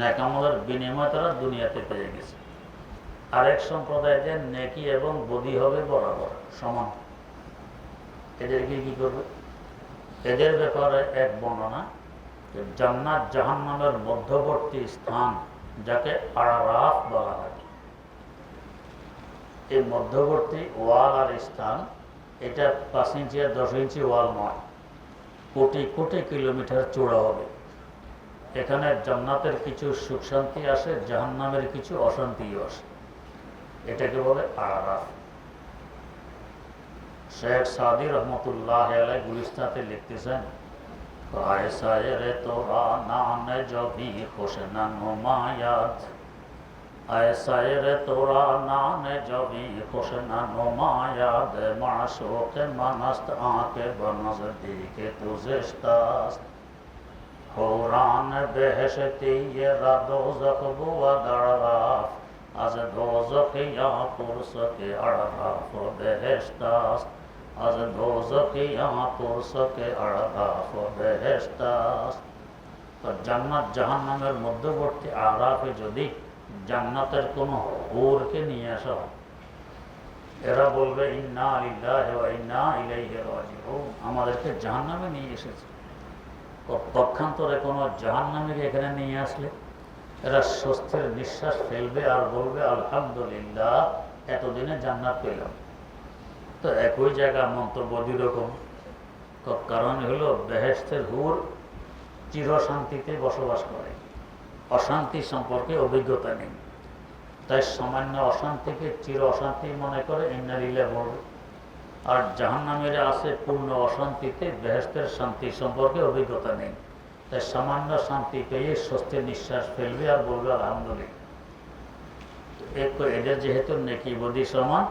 [SPEAKER 1] নেকামলের বিনিময় তারা দুনিয়াতে পেয়ে গেছে। আরেক সম্প্রদায়ের নেকি এবং বদি হবে বরাবর সমান। এদেরকে কি করবে? এদের ব্যাপারে এক বর্ণনা, জান্নাত জাহান্নামের মধ্যবর্তী স্থান, যাকে আরাফ বলা হয়, এই মধ্যবর্তী ওয়াল আর স্থান, এটা 5 ইঞ্চি আর 10 ইঞ্চি ওয়াল নয়, কোটি কোটি কিলোমিটার চূড়া হবে। এখানে জান্নাতের কিছু সুখ শান্তি আসে, জাহান্নামের কিছু অশান্তিও আসে, এটাকে বলে আরাফ। শেখ সাদি রহমতুল্লাহ আলাই গুলিস্তাতে লিখতেছেন, ऐसा तोरा नान जो भी खुश नुमायात, ऐसा तोरा नान जो भी खुश नुमायात, माशूक मनस्त आके बनज़दीक तुज़िश्तास्त, हुरान बेहशती ये दोज़ख बुआ दराफ, आज दोज़ख या पुरसत अराफ बेहश्तास्त, आज दोज़ख यहाँ पुरसके अराफ बेहेश्तास्त। तो জান্নাত জাহান্নামের মধ্যবর্তী আরাফে যদি জান্নাতের কোনো হুরকে নিয়ে আসা হয়, এরা বলবে ইন্না লিল্লাহি ওয়া ইন্না ইলাইহি রাজিউন, আমাদেরকে জাহান্নামে নিয়ে এসেছে। পক্ষান্তরে কোনো জাহান্নামীকে এখানে নিয়ে আসলে এরা স্বস্তির নিঃশ্বাস ফেলবে আর বলবে আলহামদুলিল্লাহ, এতদিনে জান্নাত পেলাম। তো একই জায়গা মন্তব্য দুরকম। কারণ হলো বেহেশতের হুর চিরশান্তিতে বসবাস করে, অশান্তি সম্পর্কে অভিজ্ঞতা নেই, তাই সামান্য অশান্তিকে চির অশান্তি মনে করে ইন্নালিল্লাহ বলবে। আর জাহান্নামীরা আছে পূর্ণ অশান্তিতে, বেহেশতের শান্তি সম্পর্কে অভিজ্ঞতা নেই, তাই সামান্য শান্তি পেয়ে স্বস্তির নিঃশ্বাস ফেলবে আর বলবে আলহামদুলিল্লাহ। এদের যেহেতু নেকি বদি সমান,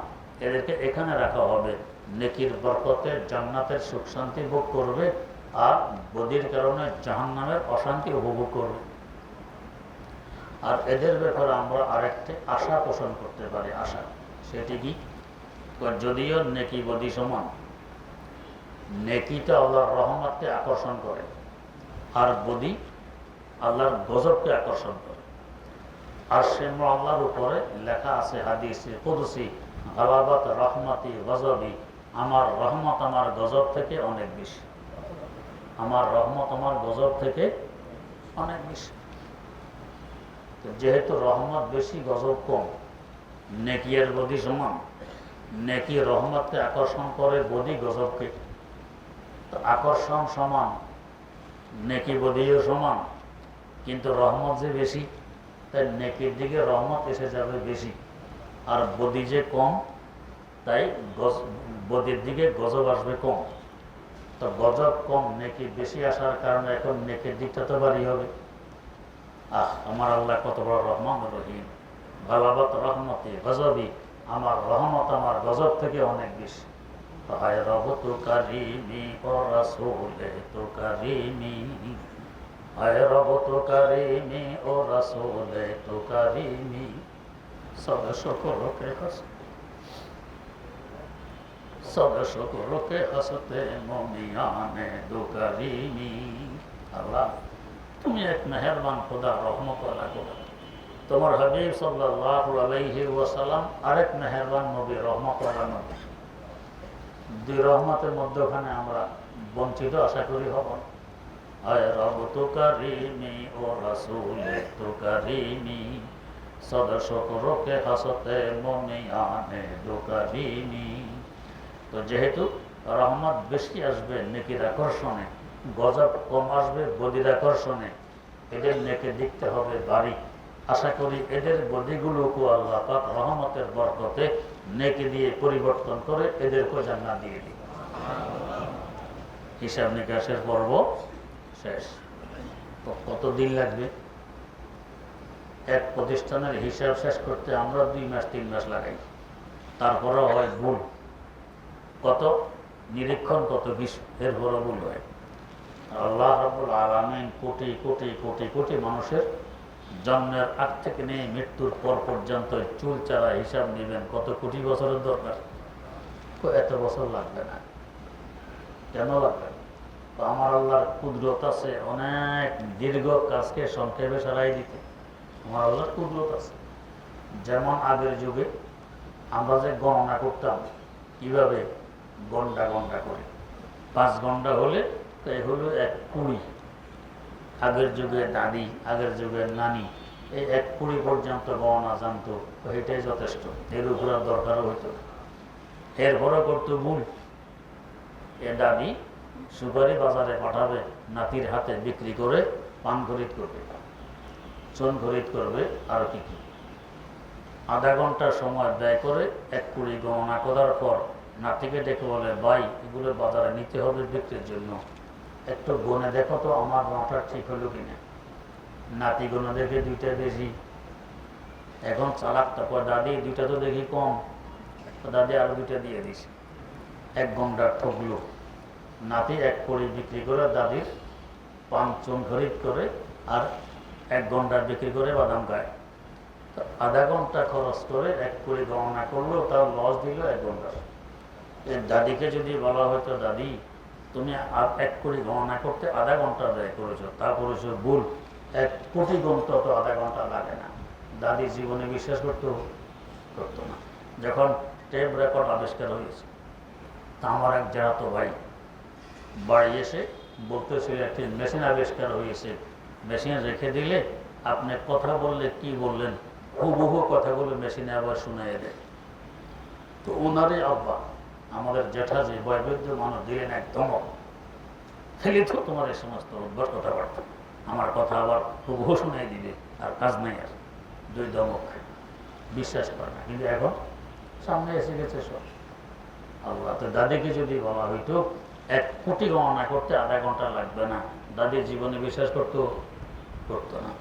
[SPEAKER 1] এদেরকে এখানে রাখা হবে, নেকির বরকতে জান্নাতের সুখ শান্তি ভোগ করবে, আর বদির কারণে জাহান্নামের অশান্তি উপভোগ করবে। আর এদের ব্যাপারে আমরা আরেকটি আশা পোষণ করতে পারি। আশা সেটি কি? যদিও নেকি বদি সমান, নেকিটা আল্লাহর রহমতকে আকর্ষণ করে আর বদি আল্লাহর গজবকে আকর্ষণ করে। আর সে আল্লাহর উপরে লেখা আছে হাদিসে কুদসি, গালাবাত রহমতি গজবি, আমার রহমত আমার গজব থেকে অনেক বেশি। আমার রহমত আমার গজব থেকে অনেক বেশি। যেহেতু রহমত বেশি গজব কম, নেকি আর বদি সমান। নেকি রহমতকে আকর্ষণ করে, বদি গজবকে। তো আকর্ষণ সমান, নেকি বদিও সমান, কিন্তু রহমত যে বেশি, তাই নেকির দিকে রহমত এসে যাবে বেশি। আর বদি যে কম, তাই বদির দিকে গজব আসবে কম। তো গজব কম, নেকি বেশি আসার কারণে এখন নেকির দিকটা তো বাড়ি হবে। আমার আল্লাহ কত বড় রহমান রহিম। গালাবাত রহমতি গজবি, আমার রহমত আমার গজব থেকে অনেক বেশি। হায় রব তু কারিমি ও রাসূলে তু কারিমি, হায় রব তু কারিমি ও রাসূলে তু কারিমি, সব শুকরকে হাসতে মুমিয়ানে দু কারিমি। আল্লাহ তুমি এক মেহেরবান খোদা, রহমত ওয়ালা খোদা। তোমার হাবিব সাল্লাল্লাহু আলাইহি ওয়াসাল্লাম আরেক মেহেরবান নবী, রহমত ওয়ালা নবী। দুই রহমতের মধ্যখানে আমরা বঞ্চিত আশা করি হব। আয় রব তু কারিমি ও রাসূলে তু কারিমি, সদা শুকরকে হাসতে মুমিয়ানে দু কারিমি। তো যেহেতু রহমত বেশি আসবে নেকির আকর্ষণে, গজব কম আসবে বদির আকর্ষণে, এদের নেকে দেখতে হবে বাড়ি। আশা করি এদের বদিগুলোকে আল্লাহ পাক রহমতের বরকতে নেকি দিয়ে পরিবর্তন করে এদেরকে জান্নাত দিয়ে দিই। হিসাব নিকাশের পর্ব শেষ। তো কতদিন লাগবে? এক প্রতিষ্ঠানের হিসাব শেষ করতে আমরা 2 মাস 3 মাস লাগাই, তারপরে হয় ভুল। কত নিরীক্ষণ, কত কিছু, এরপরে ভুল হয়। আল্লাহ রাব্বুল আলামিন কোটি কোটি কোটি কোটি মানুষের জন্মের আগ থেকে নিয়ে মৃত্যুর পর পর্যন্ত চুল চারা হিসাব নেবেন, কত কোটি বছরের দরকার। এত বছর লাগবে না। কেন লাগবে? তো আমার আল্লাহর কুদরত আছে অনেক দীর্ঘ কাজকে সংক্ষেপে সারাই দিতে। আমার আল্লাহর কুদরত আছে। যেমন আগের যুগে আমরা যে গণনা করতাম কিভাবে, ঘন্টা ঘন্টা করে 5 ঘন্টা হলে তাই হলো 1/20। আগের যুগে দাদি, আগের যুগের নানি এই 1/20 পর্যন্ত গণনা জানতো, এটাই যথেষ্ট, এর উপরে দরকারও হইতো। এরপরে করতো ভুল। এ দাদি সুপারি বাজারে পাঠাবে, নাতির হাতে বিক্রি করে পান খরিদ করবে, চুন খরিদ করবে, আরো কি কি। আধা ঘন্টা সময় ব্যয় করে 1/20 গণনা করার পর নাতিকে ডেকে বলে, ভাই এগুলো বাজারে নিতে হবে বিক্রির জন্য, একটু গনে দেখো তো আমার নটা ঠিক হলো কিনা। নাতি গনে দেখে 2টা বেশি। এখন চালাক তারপর দাদি 2টা তো দেখি কম, দাদি আরো 2টা দিয়ে দিছে। 1 ঘন্টা ঠকলো। নাতি 1/20 বিক্রি করে দাদির পান চুন খরিদ করে আর 1 ঘন্টা বিক্রি করে বাদাম খায়। তো আধা ঘন্টা খরচ করে 1/20 গণনা করলো, তার লস দিল 1 ঘন্টা। এর দাদিকে যদি বলা হয়তো, দাদি তুমি আর 1/20 গণনা করতে আধা ঘন্টা ব্যয় করেছো, তা করেছো ভুল, 1 কোটি গুনতে তো আধা ঘন্টা লাগে না, দাদি জীবনে বিশ্বাস করতো না। যখন টেপ রেকর্ড আবিষ্কার হয়েছে, তা আমার এক জানাতো ভাই বাড়ি এসে বলতেছিল একটি মেশিন আবিষ্কার হয়েছে, মেশিনে রেখে দিলে আপনি কথা বললে কি বললেন হুবহু কথাগুলো মেশিনে আবার শুনাইয়ে দেয়। তো ওনারই আব্বা আমাদের জেঠা যে বয়োবৃদ্ধ মানুষ দিলেন এক ধমক, খেলে তো তোমার এই সমস্ত উদ্ভট কথাবার্তা, আমার কথা আবার হুবহু শুনাই দিবে, আর কাজ নাই। আর 2 ধমক, বিশ্বাস করে না। কিন্তু এখন সামনে এসে গেছে সব। আল্লাহ, তো দাদিকে যদি বলা হইতো 1 কোটি গণনা করতে আধা ঘন্টা লাগবে না, দাদির জীবনে বিশ্বাস করতো না।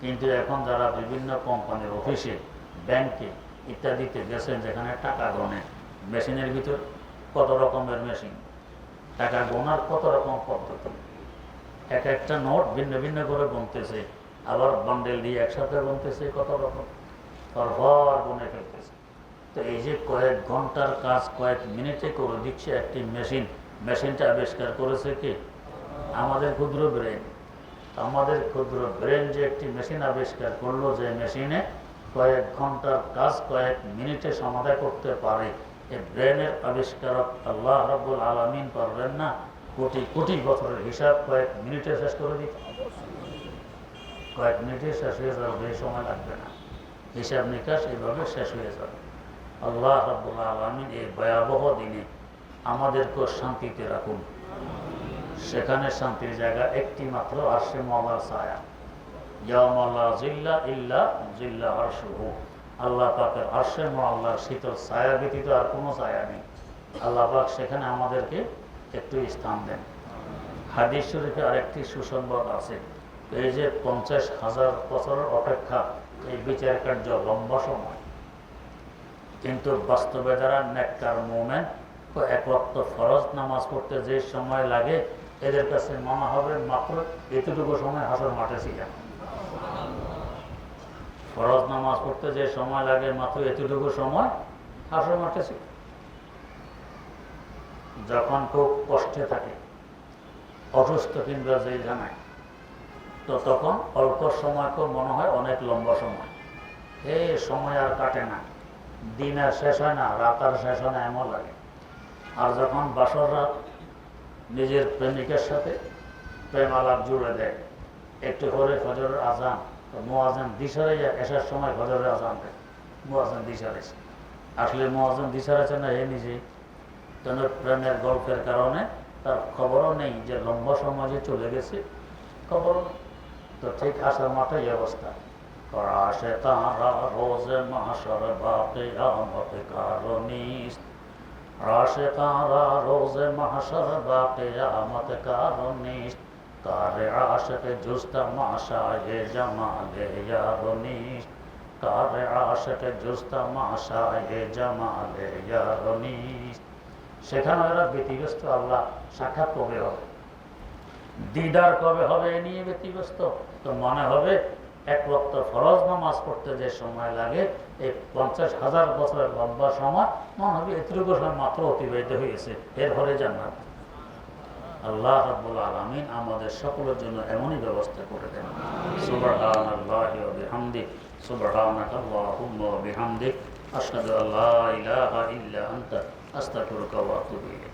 [SPEAKER 1] কিন্তু এখন যারা বিভিন্ন কোম্পানির অফিসে, ব্যাংকে ইত্যাদিতে গেছেন, যেখানে টাকা গণে, মেশিনের ভিতর কত রকমের মেশিন, টাকা গোনার কত রকম পদ্ধতি, এক একটা নোট ভিন্ন ভিন্ন করে গুনতেছে, আবার বান্ডেল দিয়ে একসাথে গুনতেছে, কত রকম পরপর গুনে ফেলতেছে। তো এই যে কয়েক ঘন্টার কাজ কয়েক মিনিটে করে দিচ্ছে একটি মেশিন, মেশিনটা আবিষ্কার করেছে কি? আমাদের ক্ষুদ্র ব্রেন। আমাদের ক্ষুদ্র ব্রেন যে একটি মেশিন আবিষ্কার করলো, যে মেশিনে কয়েক ঘন্টার কাজ কয়েক মিনিটে সমাধান করতে পারে, এই ব্রেনের আবিষ্কারক আল্লাহ রাব্বুল আলামিন পারবেন না কোটি কোটি বছরের হিসাব কয়েক মিনিটে শেষ করে দিতে? কয়েক মিনিটে শেষ হয়ে যাবে, বেশি সময় লাগবে না, হিসাব নিকাশ এইভাবে শেষ হয়ে যাবে। আল্লাহ রাব্বুল আলামিন এই ভয়াবহ দিনে আমাদেরকে শান্তিতে রাখুন। সেখানে শান্তির জায়গা একটি মাত্র, আরশে মুআল্লার ছায়া। ইয়াউমা লা জিল্লা ইল্লা জিল্লা আরশুহু। আল্লাহ পাকের আরশে মুআল্লার শীতল ছায়া ব্যতীত আর কোনো ছায়া নেই। আল্লাহ পাক সেখানে আমাদেরকে একটু স্থান দেন। হাদিস শরীফে আরেকটি সুসংবাদ আছে, এই যে 50,000 বছরের অপেক্ষা, এই বিচার কার্য লম্বা সময়, কিন্তু বাস্তবে যারা নেককার মুমিন, এক ওয়াক্ত ফরজ নামাজ পড়তে যে সময় লাগে, এদের কাছে মনে হবে মাত্র এতটুকু সময় হাসর মাঠে ছিলাম। ফরজ নামাজ পড়তে যে সময় লাগে মাত্র এতটুকু সময় হাসর মাঠে ছিল। যখন খুব কষ্টে থাকে, অসুস্থ কিংবা যে জানায়, তো তখন অল্প সময়কেও মনে হয় অনেক লম্বা সময়। এই সময় আর কাটে না, দিন আর শেষ হয় না, রাত আর শেষ হয় না, এমন লাগে। আর যখন বাসর রাত নিজের প্রেমিকের সাথে প্রেম আলাপ জুড়ে দেয়, একটু করে ফজরের আজান, মুয়াজ্জিন দিশারে এসার সময় ফজরের আজান দেয়, মুয়াজ্জিন দিশারেছে, আসলে মুয়াজ্জিন দিশারেছে না এ নিজে, কেন প্রেমের গল্পের কারণে তার খবরও নেই যে লম্বা সময় যে চলে গেছে, খবরও নেই। তো ঠিক আসার মাঠে এই অবস্থা। রাশে তারা রোজে মাহশর বাকিয়ামত কারনিস্ত, রাশে তারা রোজে মাহশর বাকিয়ামত কারনিস্ত, কারে আশকে জুস্তা মাশায়ে জামালে ইয়ারনিস্ত, কারে আশকে জুস্তা মাশায়ে জামালে ইয়ারনিস্ত। সেখানে এরা ব্যতিব্যস্ত, আল্লাহ সাক্ষাৎ কবে হবে, দিদার কবে হবে, এ নিয়ে ব্যতিব্যস্ত। তো মনে হবে এক ওয়াক্ত ফরজ নামাজ পড়তে যে সময় লাগে, এই 50,000 বছরের লম্বা সময়, মনে হবে এতটুকু সময় মাত্র অতিবাহিত হয়েছে, এরপরে জান্নাত। আল্লাহ রাব্বুল আলামিন আমাদের সকলের জন্য এমনই ব্যবস্থা করে দেন। সুবহানাল্লাহি ওয়া বিহামদিহি, সুবহানাকাল্লাহুম্মা ওয়া বিহামদিক, আশহাদু আল্লা ইলাহা ইল্লা আনতা, আস্তাগফিরুকা ওয়া আতুবু ইলাইক।